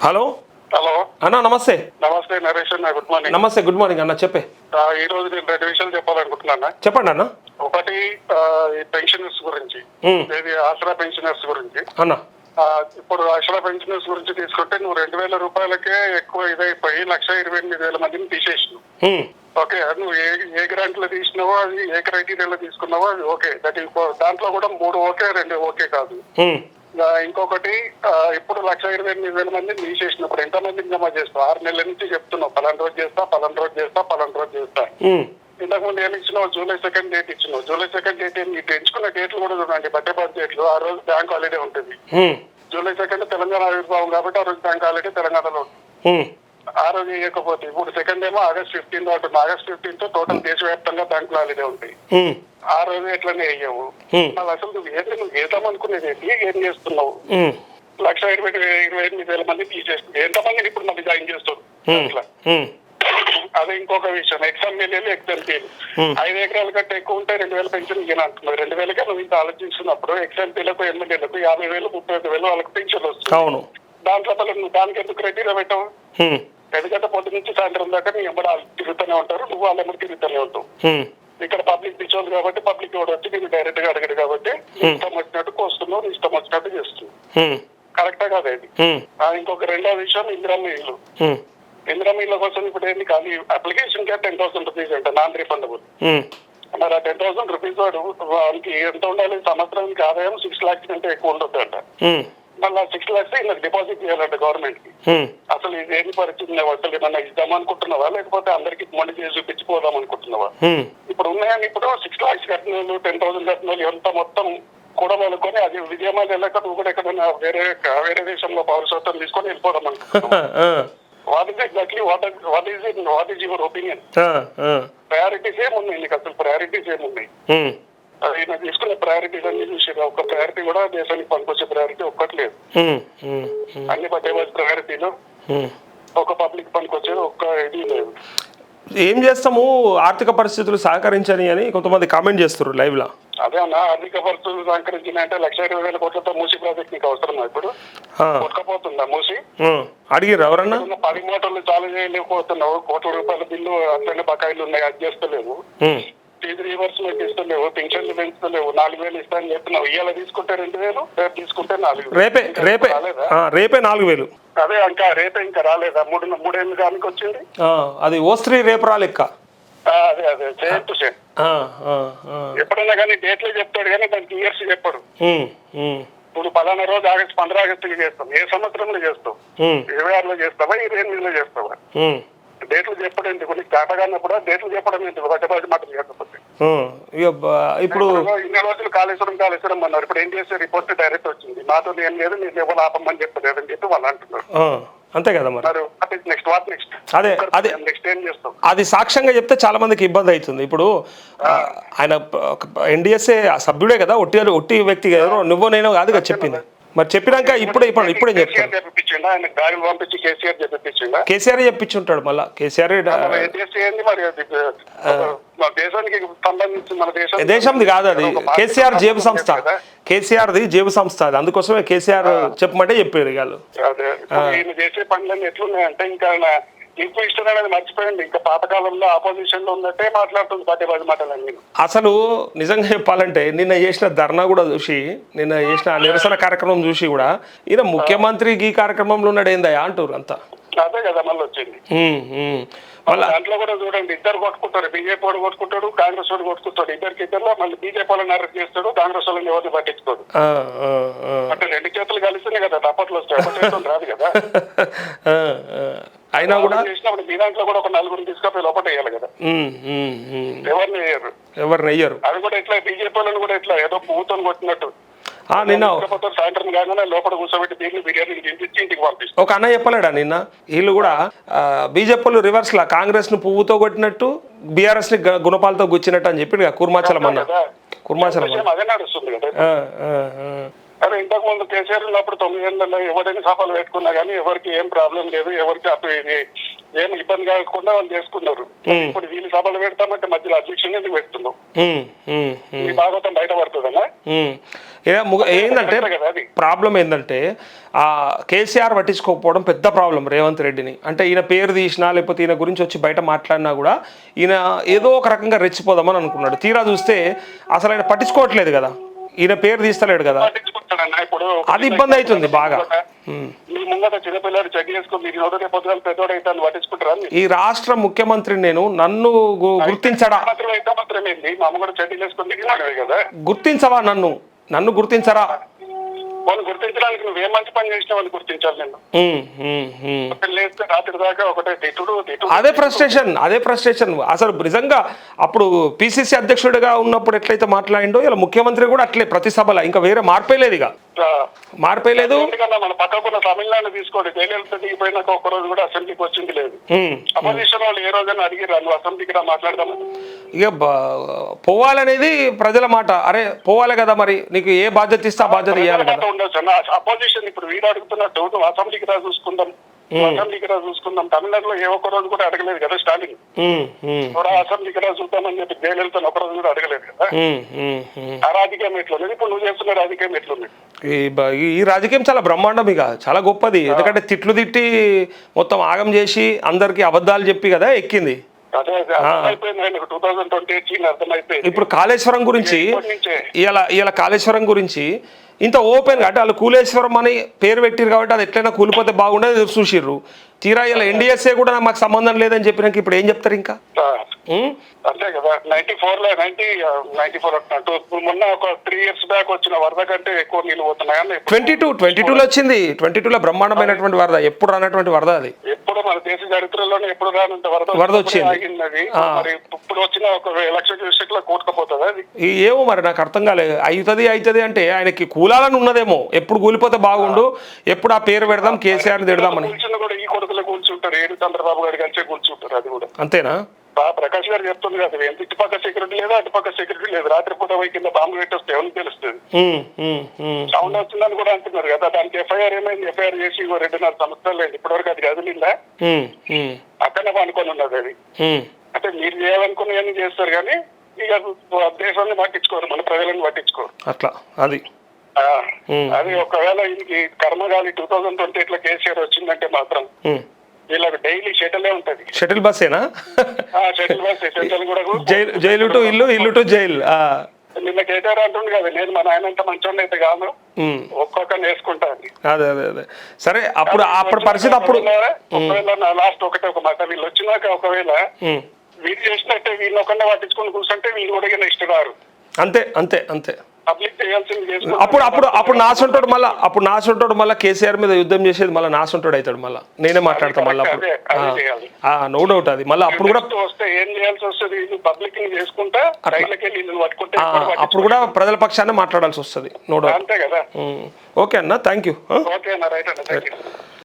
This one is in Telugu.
హలో హలో అన్న నమస్తే. నమస్తే నరేష్ అన్న, గుడ్ మార్నింగ్. నమస్తే, గుడ్ మార్నింగ్ అన్న. చెప్పే. ఈ రోజు నేను రెండు విషయాలు చెప్పాలనుకుంటున్నా. చెప్పండి అన్న. ఒకటి ఈ పెన్షనర్స్ గురించి, ఆసరా పెన్షనర్స్ గురించి అన్న. ఇప్పుడు ఆసరా పెన్షనర్స్ గురించి తీసుకుంటే నువ్వు 2,000 రూపాయలకే ఎక్కువ ఇదైపోయి 1,28,000 మందిని తీసేసినావు. ఓకే, నువ్వు ఏ గ్రాంట్ లో తీసినావో, అది ఏ క్రైటీరియాలో తీసుకున్నావో అది ఓకే. దాంట్లో కూడా 3 ఓకే, 2 ఓకే కాదు. ఇంకొకటి, ఇప్పుడు 1,28,000 మందిని తీసేసినప్పుడు ఎంత మందిని జమ చేస్తావు? 6 నెలల నుంచి చెప్తున్నావు పలానా రోజు చేస్తా, పలానా రోజు చేస్తా, పలానా రోజు చేస్తా. ఇంతకుముందు ఏమి ఇచ్చినావు? జూలై 2nd డేట్ ఇచ్చినావు. జూలై 2nd డేట్ మీకు ఎంచుకున్న డేట్లు కూడా చూడండి, బడ్జెట్ డేట్లు. ఆ రోజు బ్యాంక్ హాలిడే ఉంటుంది. జూలై 2nd తెలంగాణ ఆవిర్భావం కాబట్టి ఆ రోజు బ్యాంక్ హాలిడే తెలంగాణలో ఉంటుంది. ఆ రోజు ఇవ్వకపోతే ఇప్పుడు 2nd ఏమో August 15 ఉంటుంది. August 15 టోటల్ దేశవ్యాప్తంగా బ్యాంకులు హాలిడే ఉంటాయి. ఆ రోజు ఎట్లనే అయ్యావు. మళ్ళీ అసలు నువ్వు వేద్దామనుకునేది ఏంటి, ఏం చేస్తున్నావు? 1,28,000 మంది తీసేస్తుంది. ఎంతమందిని ఇప్పుడు మళ్ళీ జాయిన్ చేస్తారు అట్లా. అదే ఇంకొక విషయం, ఎక్స్ఎమ్మెల్యేలు ఎక్స్ఎంపీలు 5 ఎకరాల కంటే ఎక్కువ ఉంటే 2,000 పెన్షన్ ఇయ్యను అంటున్నారు. 2,000కే నువ్వు ఇంత ఆలోచిస్తున్నప్పుడు ఎక్స్ఎంపీలకు, ఎమ్మెల్యేలకు 50,000, 35,000 వాళ్ళకి పెన్షన్ వస్తుంది. దాంట్లో నువ్వు దానికి ఎందుకు క్రైటీరియా పెట్టావు? ఎందుకంటే పొద్దు నుంచి సాయంత్రం దాకా నీ ఎంబడి తిరుగుతూనే ఉంటారు, నువ్వు వాళ్ళ ఎంబడి తిరుగుతూనే ఉంటావు. ఇక్కడ పబ్లిక్ పిచ్చోళ్ళు కాబట్టి పబ్లిక్ ఎవరు వచ్చి నీకు డైరెక్ట్ గా అడగడు కాబట్టి ఇష్టం వచ్చినట్టు కోస్తున్నావు, ఇష్టం వచ్చినట్టు చేస్తున్నావు. కరెక్టా కాదు అది. ఇంకొక రెండో విషయం, ఇందిరమ్మ ఇల్లు. ఇందిరమ్మ ఇళ్ళ కోసం ఇప్పుడు ఏంటి కానీ అప్లికేషన్ కే 10,000 రూపీస్ అంట, నాన్ రిఫండబుల్. మరి ఆ 10,000 రూపీస్ వాడికి ఎంత ఉండాలి? సంవత్సరానికి ఆదాయం 6 lakhs కంటే ఎక్కువ ఉండొద్దు అంట. మళ్ళీ 6 lakhs ఇలా డిపాజిట్ చేయాలంట గవర్నమెంట్ కి. అసలు ఇది ఏమి పరిస్థితి? అసలు ఏమన్నా ఇద్దామనుకుంటున్నావా, లేకపోతే అందరికి మొండి చేసి చూపించిపోదాం అనుకుంటున్నావా? ఇప్పుడు ఉన్నాయని ఇప్పుడు 6 lakhs కట్టిన వాళ్ళు, 10,000 కట్టిన వాళ్ళు ఎంత మొత్తం కూడా అనుకొని అది విజయమాల వెళ్ళక నువ్వు కూడా ఎక్కడైనా వేరే దేశంలో పౌరసత్వం తీసుకొని వెళ్ళిపోదాం అనుకుంటున్నావా? What is exactly what is your opinion? Priorities ఏమున్నాయి నీకు? అసలు ప్రయారిటీస్ ఏమున్నాయి? అది నాకు తీసుకునే ప్రయారిటీస్ అన్ని చూసి ఒక ప్రయారిటీ కూడా దేశానికి పనికొచ్చే ప్రయారిటీ ఒక్కటి లేదు. అన్ని పట్టేవాళ్ళ ప్రయారిటీలు ఒక పబ్లిక్ పనికొచ్చేది ఒక్క ఇది లేదు. ఏం చేస్తాము, ఆర్థిక పరిస్థితులు సహకరించని అని కొంతమంది కామెంట్ చేస్తారు లైవ్ లా. అదే అన్న, ఆర్థిక పరిస్థితులు సహకరించినాయంటే 1,20,000 కోట్లతో మూసి ప్రాజెక్ట్ నీకు అవసరమా? ఇప్పుడు కొట్టుకపోతుందా మూసి? అడిగిర్రు ఎవరన్నా? 10 మోటార్లు చాలు చేయలేకపోతున్నావు, ₹1,00,00,000 బిల్లు అట్లనే బకాయిలు ఉన్నాయి, అది చేస్తలేవు. ఫీజు రీవర్స్మెంట్ ఇస్తలేవు, పెన్షన్లు పెంచుతలేవు, 4,000 ఇస్తానని చెప్తున్నావు. ఇవాళ తీసుకుంటే 2,000, రేపు తీసుకుంటే 4,000. రేపే 4,000. అదే ఇంకా రేపే ఇంకా రాలేదా? 3 ఏళ్ళు కానీ వచ్చింది. అది ఓస్త్రీ రేపు రాలేక్క. అదే సేమ్ టు సేమ్. ఎప్పుడైనా కానీ డేట్లు చెప్తాడు కానీ దానికి ఇయర్స్ చెప్పడు. ఇప్పుడు పలానా రోజు ఆగస్టు 15 ఆగస్టుకి చేస్తాం. ఏ సంవత్సరంలో చేస్తావు? 26లో చేస్తావా, 28లో చేస్తావా? డేట్లు చెప్పడం ఎందుకు? నీకు కాటగానప్పుడు డేట్లు చెప్పడం ఎందుకు? బడ్జెట్ మాటలు చెప్పకపోతే ఇప్పుడు ఇన్ని రోజులు కాళేశ్వరం అన్నారు. ఇప్పుడు ఏం చేస్తే రిపోర్ట్ డైరెక్ట్ వచ్చింది, మాతో ఏం లేదు, నీకు ఎవరు ఆపమని చెప్పలేదు అని చెప్పి వాళ్ళు అంటున్నారు. అంతే కదా మరి. నెక్స్ట్ అదే నెక్స్ట్ ఏం చేస్తాం? అది సాక్ష్యంగా చెప్తే చాలా మందికి ఇబ్బంది అవుతుంది. ఇప్పుడు ఆయన NDSA సభ్యుడే కదా, ఒట్టి వ్యక్తి కదా, నువ్వు నేను కాదు కదా చెప్పింది. మరి చెప్పినాక ఇప్పుడే చెప్తాను. కేసీఆర్ చెప్పించుంటాడు. మళ్ళా కేసీఆర్ దేశంది కాదు, అది కేసీఆర్ జేబు సంస్థ. కేసీఆర్ది జేబు సంస్థ అది. అందుకోసమే కేసీఆర్ చెప్పమంటే చెప్పారు వాళ్ళు. చేసే పనులన్నీ ఎట్లున్నాయంటే ఇంకా ఇంకో ఇష్టం అనేది మర్చిపోయింది. ఇంకా పాతకాలంలో ఆపోజిషన్ లో ఉన్నట్టే మాట్లాడుతుంది పది మాటలన్నీ. అసలు నిజంగా చెప్పాలంటే నిన్న చేసిన ధర్నా కూడా చూసి, నిన్న చేసిన నిరసన కార్యక్రమం చూసి కూడా ఈయన ముఖ్యమంత్రి ఈ కార్యక్రమంలో ఉన్నాడు ఏందయ్యా అంటారు అంతా. అదే కదా మళ్ళీ వచ్చింది. దాంట్లో కూడా చూడండి, ఇద్దరు కొట్టుకుంటారు. బీజేపీ వాడు కొట్టుకుంటాడు, కాంగ్రెస్ వాడు కొట్టుకుంటాడు. ఇద్దరిలో మళ్ళీ బీజేపీ వాళ్ళని అరెస్ట్ చేస్తాడు, కాంగ్రెస్ వాళ్ళని ఎవరిని పట్టించుకోడు. అంటే 2 చేతులు కలిస్తేనే కదా తప్పట్లు వస్తాయి, రాదు కదా. అయినా కూడా చేసినప్పుడు మీ దాంట్లో కూడా ఒక 4 తీసుకపోయి లోపల వేయాలి కదా. ఎవరిని వేయరు. అది కూడా ఎట్లా బీజేపీ వాళ్ళని కూడా ఎట్లా ఏదో పువ్వుతో కొట్టినట్టు నిన్న సాయంత్రం కాగానే లోపల కూర్చోబెట్టి దీన్ని బిర్యానీ తినిపించి ఇంటికి పంపిస్తారు. ఒక అన్న చెప్పలేడా నిన్న, వీళ్ళు కూడా బీజేపీలు రివర్స్ లా కాంగ్రెస్ ను పువ్వుతో కొట్టినట్టు, బీఆర్ఎస్ ని గుణపాలతో గుచ్చినట్టు అని చెప్పి కుర్మాచలం అన్న. కుర్మాచలం అదే నడుస్తుంది కదా. అదే ఇంతకు ముందు కేసీఆర్ ఉన్నప్పుడు 9 ఏళ్లలో ఎవరైనా సభలు పెట్టుకున్నా కానీ ఎవరికి ఏం ప్రాబ్లం లేదు, ఎవరికి అప్పుడు ఇది ఏం ఇబ్బంది కాకుండా వాళ్ళు చేసుకున్నారు. ఇప్పుడు వీళ్ళు సభలు పెడతామంటే మధ్యలో అధ్యక్షుని ఎందుకు పెడుతున్నాం? ఈ భాగవతం బయటపడుతుందన్నా. ఏంటంటే ప్రాబ్లం ఏంటంటే కేసీఆర్ పట్టించుకోకపోవడం పెద్ద ప్రాబ్లం రేవంత్ రెడ్డిని. అంటే ఈయన పేరు తీసినా లేకపోతే ఈయన గురించి వచ్చి బయట మాట్లాడినా కూడా ఈయన ఏదో ఒక రకంగా రెచ్చిపోదామని అనుకున్నాడు. తీరా చూస్తే అసలు ఆయన పట్టించుకోవట్లేదు కదా, ఈయన పేరు తీస్తలేడు కదా, ఇప్పుడు అది ఇబ్బంది అవుతుంది బాగా. మీ ముంగట చిన్నపిల్లలు చెక్ చేసుకుని మీరు నోటే పొద్దుగా పెద్దోడు అయితే పట్టించుకుంటారా? ఈ రాష్ట్ర ముఖ్యమంత్రి నన్ను గుర్తించడా? మాత్రమే మా అమ్మ కూడా చెడ్డీ చేసుకుని కదా. గుర్తించవా? నన్ను గుర్తించరా? వాళ్ళు గుర్తించడానికి నువ్వేం మంచి పని చేసినా వాళ్ళు గుర్తించాలి నిన్ను. లేస్తే రాత్రి దాకా ఒకటే తిట్టుడు. అదే ఫ్రస్ట్రేషన్ అసలు నిజంగా. అప్పుడు పిసిసి అధ్యక్షుడిగా ఉన్నప్పుడు ఎట్లయితే మాట్లాడిండో ఇలా ముఖ్యమంత్రి కూడా అట్లే ప్రతి సభలో, ఇంకా వేరే మార్పేలేదు, ఇక మార్పేలేదు. ఎందుకన్నా మన పక్కకున్న తమిళనాడు తీసుకోండి, జయలలిత దిగిపోయినాక ఒక్క రోజు కూడా అసెంబ్లీకి వచ్చింది లేదు. అపోజిషన్ వాళ్ళు ఏ రోజైనా అడిగిరా నువ్వు అసెంబ్లీకి రా మాట్లాడదామని? ఇక పోవాలనేది ప్రజల మాట. అరే పోవాలి కదా, మరి నీకు ఏ బాధ్యత ఇస్తే ఆ బాధ్యత ఇవ్వాలి కదా. ఉండొచ్చు అన్న. అపోజిషన్ ఇప్పుడు వీడు అడుగుతున్నట్టు నువ్వు అసెంబ్లీకి రా చూసుకుందాం, తమిళనాడులో ఏ ఒక్క రోజు కూడా అడగలేదు కదా స్టాలిన్. అసెంబ్లీకి రా చూద్దామని చెప్పి జయలలిత ఒక రోజు కూడా అడగలేదు కదా. ఆ రాజకీయం ఎట్లుంది? ఇప్పుడు నువ్వు చేస్తున్న రాజకీయం ఎట్లుంది? ఈ రాజకీయం చాలా బ్రహ్మాండం, ఇక చాలా గొప్పది. ఎందుకంటే తిట్లు తిట్టి మొత్తం ఆగం చేసి అందరికి అబద్ధాలు చెప్పి కదా ఎక్కింది. ఇప్పుడు కాళేశ్వరం గురించి ఇలా కాళేశ్వరం గురించి ఇంత ఓపెన్గా, అంటే వాళ్ళు కూలేశ్వరం అని పేరు పెట్టిరు కాబట్టి అది ఎట్లయినా కూలిపోతే బాగుండేది చూసిర్రు. తీరా ఇలా ఎన్డీఎస్ఏ కూడా మాకు సంబంధం లేదని చెప్పినాక ఇప్పుడు ఏం చెప్తారు ఇంకా? అంతే కదా. 94 మొన్న ఒక 3 years బ్యాక్ వచ్చిన వరద కంటే ఎక్కువ నీళ్ళు పోతున్నాయని 22లో వచ్చింది. 22లో బ్రహ్మాండమైనటువంటి వరద, ఎప్పుడు రానటువంటి వరద అది. ఎప్పుడు మన దేశ చరిత్రలోనే ఎప్పుడు రానంత వరద వచ్చింది. మరి ఇప్పుడు వచ్చిన ఒక 1,00,000 క్యూసెక్ల కూటకపోతుంది అది. ఏమో మరి నాకు అర్థం కాలేదు. అవుతుంది అంటే ఆయనకి కూలాలని ఉన్నదేమో, ఎప్పుడు కూలిపోతే బాగుండు, ఎప్పుడు ఆ పేరు పెడదాం కేసీఆర్ తిడదామని. కూడా ఈ కొడుకులో కూర్చుంటారు, ఏడు చంద్రబాబు గారి కలిసే కూర్చుంటారు. అది కూడా అంతేనా? ప్రకాష్ గారు చెప్తుంది కదా, ఎంత ఇటుపక్క సెక్యూరిటీ లేదా అటుపక్క సెక్యూరిటీ లేదు, రాత్రిపూట పోయి కింద బాంబు పెట్టేస్తే ఎవరికి తెలుస్తుంది? సౌండ్ వస్తుందని కూడా అంటున్నారు కదా. దానికి ఎఫ్ఐఆర్ ఏమైంది? ఎఫ్ఐఆర్ చేసి 2.5 సంవత్సరాలు లేదు, ఇప్పటివరకు అది కదిలిందా? అక్కడనే అనుకొని ఉన్నది అది. అంటే మీరు చేయాలనుకుని చేస్తారు కానీ ఇక దేశాన్ని పట్టించుకోరు, మన ప్రజలను పట్టించుకోరు. అట్లా అది ఒకవేళ ఇంటికి కర్మగాలి 2028లో కేసీఆర్ వచ్చిందంటే మాత్రం వీళ్ళకి డైలీ షటిలే ఉంటది. షటిల్ బస్సేనా? Shuttle bus. షటిల్ కూడా జైలు టు ఇల్లు టు జైలు. నిన్న కేటీఆర్ అంటుంది కదా, నేను మా నాయన అంత మంచోడిని అయితే కాదు, ఒక్కొక్కరిని వేసుకుంటాను. అదే సరే. అప్పుడు పరిస్థితి అప్పుడు ఒకవేళ నా లాస్ట్ ఒక మాట, వీళ్ళు వచ్చినాక ఒకవేళ వీళ్ళు చేసినట్టే వీళ్ళు ఒకరిని పట్టించుకొని కూర్చుంటే వీళ్ళు కూడా నెక్స్ట్ రారు. అంతే పబ్లిక్ చేయాల్సింది. అప్పుడు నాసంటోడు మళ్ళీ కేసీఆర్ మీద యుద్ధం చేసేది మళ్ళీ నాసంటోడు అవుతాడు. మళ్ళీ నేనే మాట్లాడతాను మళ్ళీ అప్పుడు. నో డౌట్ అది మళ్ళీ అప్పుడు కూడా వస్తే ఏం చేయాల్సి వస్తుంది? పబ్లిక్ చేసుకుంటా పట్టుకుంటే అప్పుడు కూడా ప్రజల పక్షాన్ని మాట్లాడాల్సి వస్తుంది. No doubt. అంతే కదా. ఓకే అన్న, థ్యాంక్ యూ. ఓకే అన్న, రైట్ అన్న, థ్యాంక్ యూ.